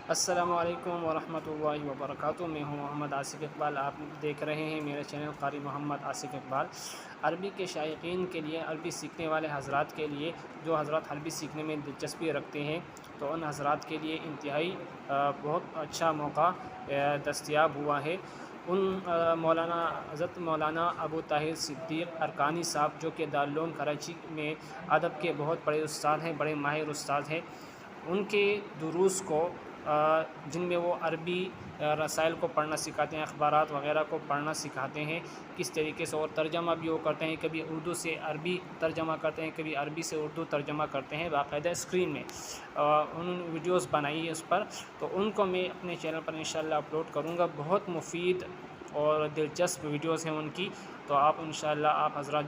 السلام علیکم ورحمۃ اللہ وبرکاتہ۔ میں ہوں محمد آصف اقبال۔ آپ دیکھ رہے ہیں میرا چینل قاری محمد آصف اقبال۔ عربی کے شائقین کے لیے، عربی سیکھنے والے حضرات کے لیے، جو حضرات عربی سیکھنے میں دلچسپی رکھتے ہیں، تو ان حضرات کے لیے انتہائی بہت اچھا موقع دستیاب ہوا ہے۔ ان حضرت مولانا ابو طاہر صدیق ارکانی صاحب، جو کہ دارالعلوم کراچی میں ادب کے بہت بڑے استاد ہیں، بڑے ماہر استاد ہیں، ان کے دروس کو جن میں وہ عربی رسائل کو پڑھنا سکھاتے ہیں، اخبارات وغیرہ کو پڑھنا سکھاتے ہیں کس طریقے سے، اور ترجمہ بھی وہ کرتے ہیں، کبھی اردو سے عربی ترجمہ کرتے ہیں، کبھی عربی سے اردو ترجمہ کرتے ہیں باقاعدہ اسکرین میں۔ انہوں نے ویڈیوز بنائی ہے اس پر، تو ان کو میں اپنے چینل پر انشاءاللہ اپلوڈ کروں گا۔ بہت مفید اور دلچسپ ویڈیوز ہیں ان کی، تو آپ انشاءاللہ آپ حضرات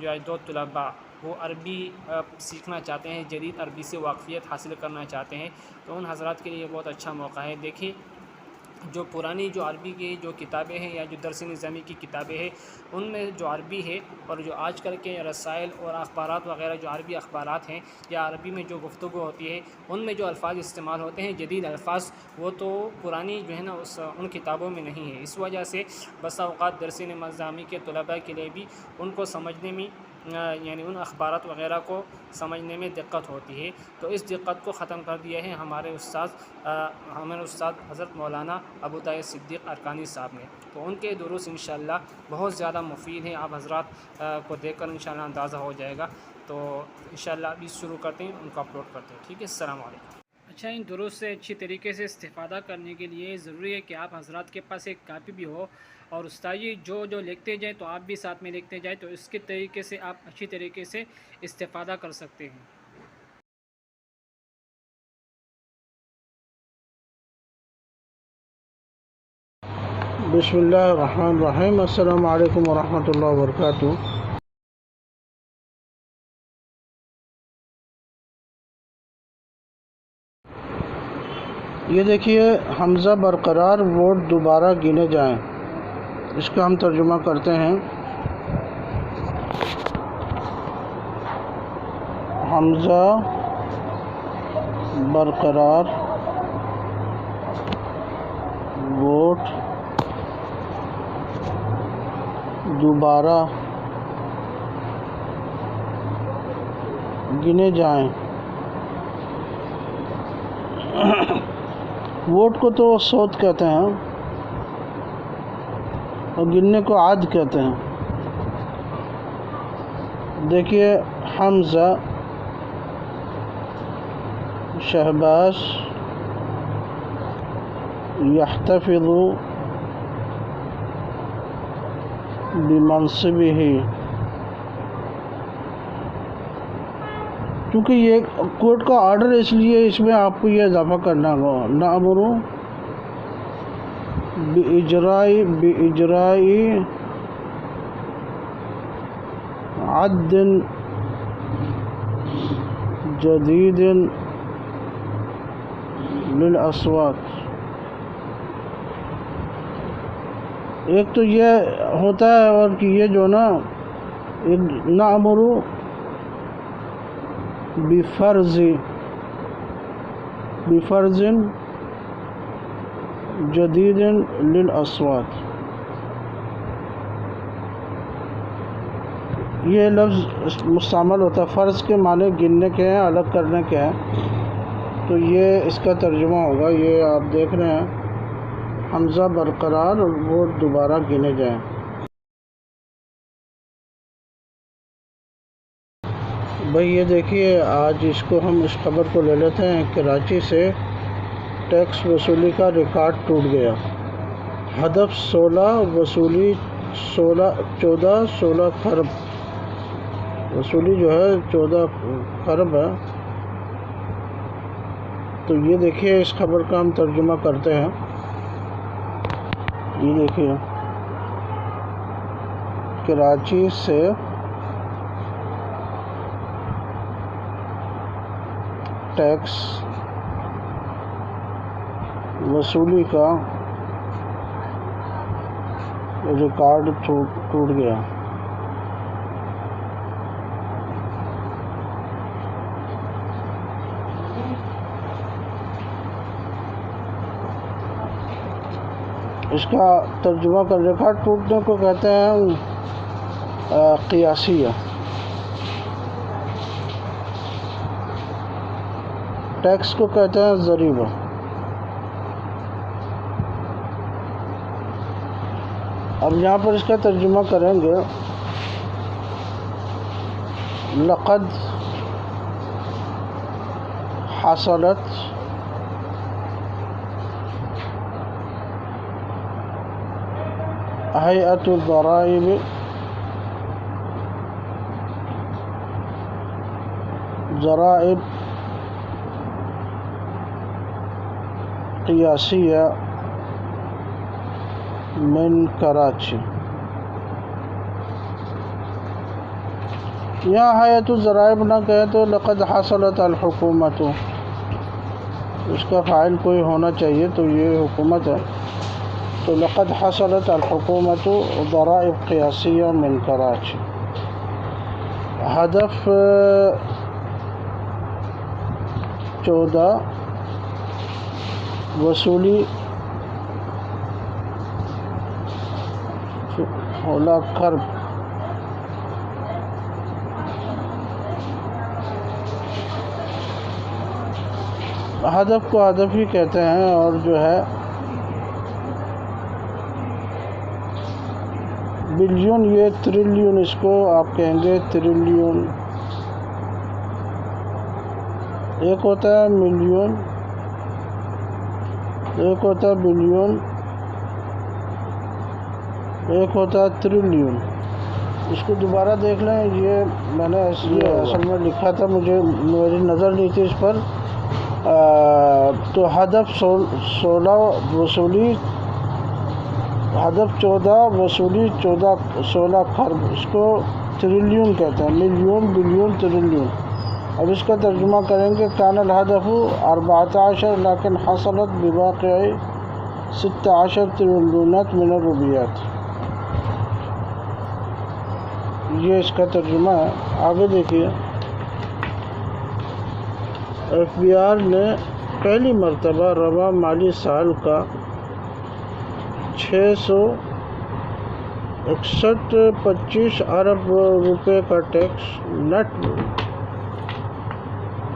جو دو طلباء وہ عربی سیکھنا چاہتے ہیں، جدید عربی سے واقفیت حاصل کرنا چاہتے ہیں، تو ان حضرات کے لیے بہت اچھا موقع ہے۔ دیکھیں، جو پرانی جو عربی کی جو کتابیں ہیں یا جو درس نظامی کی کتابیں ہیں، ان میں جو عربی ہے، اور جو آج کل کے رسائل اور اخبارات وغیرہ جو عربی اخبارات ہیں یا عربی میں جو گفتگو ہوتی ہے، ان میں جو الفاظ استعمال ہوتے ہیں جدید الفاظ، وہ تو پرانی جو ہے نا ان کتابوں میں نہیں ہے۔ اس وجہ سے بسا اوقات درس نظامی کے طلباء کے لیے بھی ان کو سمجھنے میں یعنی ان اخبارات وغیرہ کو سمجھنے میں دقت ہوتی ہے، تو اس دقت کو ختم کر دیا ہے ہمارے استاد حضرت مولانا ابو طاہر صدیق ارکانی صاحب نے۔ تو ان کے دروس انشاءاللہ بہت زیادہ مفید ہیں، آپ حضرات کو دیکھ کر انشاءاللہ اندازہ ہو جائے گا۔ تو انشاءاللہ ابھی شروع کرتے ہیں، ان کو اپلوڈ کرتے ہیں۔ ٹھیک ہے، السلام علیکم۔ اچھا، ان دروس سے اچھی طریقے سے استفادہ کرنے کے لیے ضروری ہے کہ آپ حضرات کے پاس ایک کاپی بھی ہو، اور استاد جی جو لکھتے جائیں تو آپ بھی ساتھ میں لکھتے جائیں، تو اس کے طریقے سے آپ اچھی طریقے سے استفادہ کر سکتے ہیں۔ بسم اللہ الرحمن الرحیم۔ السلام علیکم ورحمۃ اللہ وبرکاتہ۔ یہ دیکھیے، حمزہ برقرار ووٹ دوبارہ گنے جائیں، اس کا ہم ترجمہ کرتے ہیں۔ حمزہ برقرار ووٹ دوبارہ گنے جائیں۔ ووٹ کو تو صوت کہتے ہیں اور گننے کو عد کہتے ہیں۔ دیکھیے، حمزہ، شہباز، یحتفظ بمنصبہ، کیونکہ یہ کورٹ کا آرڈر، اس لیے اس میں آپ کو یہ اضافہ کرنا ہوگا، نأمر بإجراء عد جدید للأصوات۔ ایک تو یہ ہوتا ہے، اور کہ یہ جو نا نأمر بفرض جدید للأصوات، یہ لفظ مستعمل ہوتا ہے۔ فرض کے معنی گننے کے ہیں، الگ کرنے کے ہیں، تو یہ اس کا ترجمہ ہوگا۔ یہ آپ دیکھ رہے ہیں، حمزہ برقرار اور ووٹ دوبارہ گنے جائیں۔ بھئی یہ دیکھیے، آج ہم اس خبر کو لے لیتے ہیں۔ کراچی سے ٹیکس وصولی کا ریکارڈ ٹوٹ گیا۔ ہدف 14 کھرب وصولی جو ہے 14 کھرب ہے۔ تو یہ دیکھیے، اس خبر کا ہم ترجمہ کرتے ہیں۔ یہ دیکھیے، کراچی سے ٹیکس وصولی کا ریکارڈ ٹوٹ گیا۔ اس کا ترجمہ کر ریکارڈ ٹوٹنے کو کہتے ہیں قیاسیہ، ٹیکس کو کہتے ہیں ضریبہ۔ اب یہاں پر اس کا ترجمہ کریں گے، لقد حصلت ہیئۃ الضرائب ضرائب قیاسیہ من کراچی۔ یہاں ہیئۃ الضرائب نہ کہے تو لقد حصلت الحکومت، اس کا فاعل کوئی ہونا چاہیے، تو یہ حکومت ہے، تو لقد حصلت الحکومت ضرائب قیاسیہ من کراچی۔ ہدف 14 وصولی کھرب ہدف کو ہدف ہی کہتے ہیں، اور جو ہے بلین، یہ ٹریلین، اس کو آپ کہیں گے ٹریلین۔ ایک ہوتا ہے ملین، ایک ہوتا ہے بلین، ایک ہوتا ہے ٹریلین۔ اس کو دوبارہ دیکھ لیں، یہ میں نے اصل میں لکھا تھا، میری نظر نہیں تھی اس پر، تو ہدف 16 وصولی، ہدف 14 وصولی 16 کھرب، اس کو ٹریلین کہتے ہیں، ملین، بلین، ٹریلین۔ اب اس کا ترجمہ کریں گے، کان الہدف 14 لیکن حصلت بواقع 16 ٹریلینت من الروپیات۔ یہ اس کا ترجمہ ہے۔ آگے دیکھیے، ایف بی آر نے پہلی مرتبہ رواں مالی سال کا 661.25 ارب روپے کا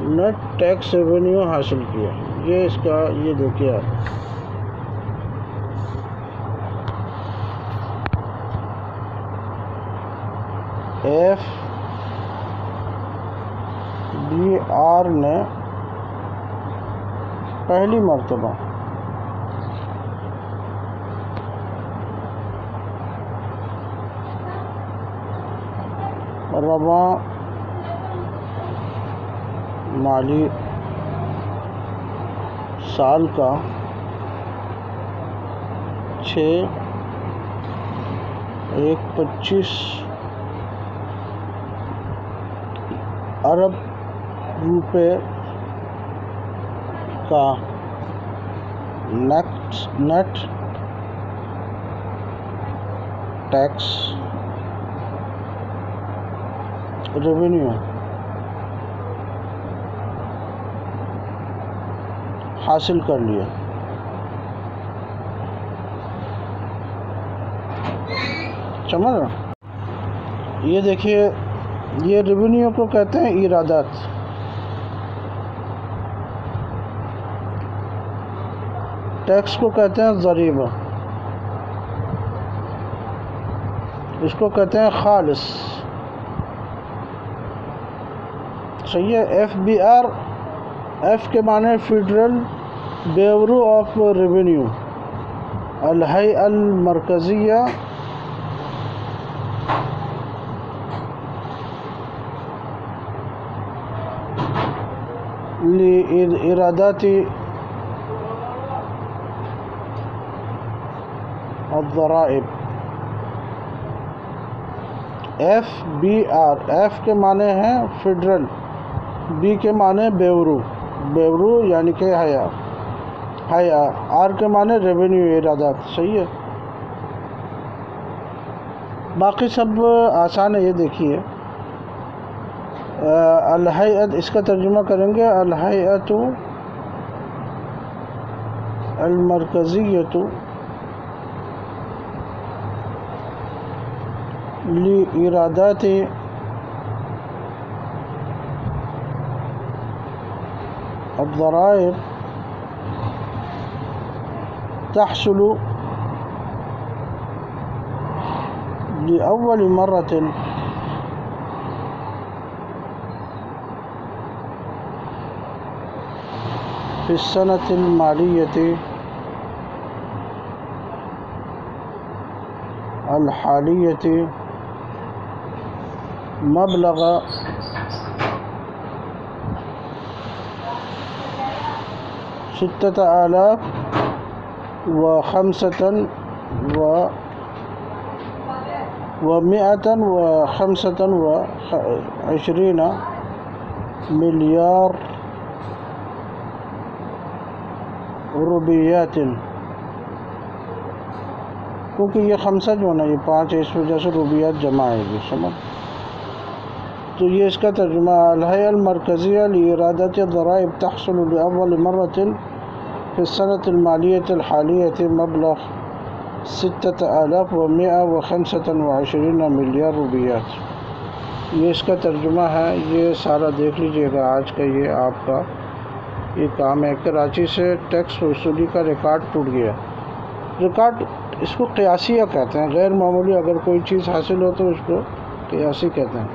نیٹ ٹیکس ریونیو حاصل کیا۔ یہ اس کا، یہ دیکھیے آپ، ایف بی آر نے پہلی مرتبہ رواں مالی سال کا 6.25 ارب روپے کا نیٹ ٹیکس ریونیو حاصل کر لیا۔ سمجھ رہے؟ یہ دیکھیے، یہ ریونیو کو کہتے ہیں ایرادات۔ ٹیکس کو کہتے ہیں ضریبہ، اس کو کہتے ہیں خالص۔ صحیح ہے۔ ایف بی آر، ایف کے معنی فیڈرل بیورو آف ریونیو، الہیئہ المرکزیہ لإيرادات الضرائب۔ ایف بی آر، ایف کے معنی ہیں فیڈرل، بی کے معنی بیورو یعنی کہ حیا، آر کے معنی ریونیو، ایرادات۔ صحیح ہے، باقی سب آسان ہے۔ یہ دیکھیے، الہیئۃ، اس کا ترجمہ کریں گے، الہیئۃ المرکزیۃ لإيرادات الضرائب تحصل لأول مرة في السنة المالية الحالية مبلغ 6,125 مليار روپیات، کیونکہ یہ خمسہ جو ہے نا یہ 5 ہے، اس وجہ سے روپیات جمع آئے گی، سمجھ؟ تو یہ اس کا ترجمہ الہیئہ المرکزیہ لإیرادات الضرائب تحصل لأول مرة في السنة المالية الحالية مبلغ 6,125 مليار روپیات، یہ اس کا ترجمہ ہے۔ یہ سارا دیکھ لیجئے گا، آج کا یہ آپ کا یہ کام ہے۔ کراچی سے ٹیکس وصولی کا ریکارڈ ٹوٹ گیا۔ ریکارڈ اس کو قیاسیہ کہتے ہیں، غیر معمولی اگر کوئی چیز حاصل ہو تو اس کو قیاسی کہتے ہیں۔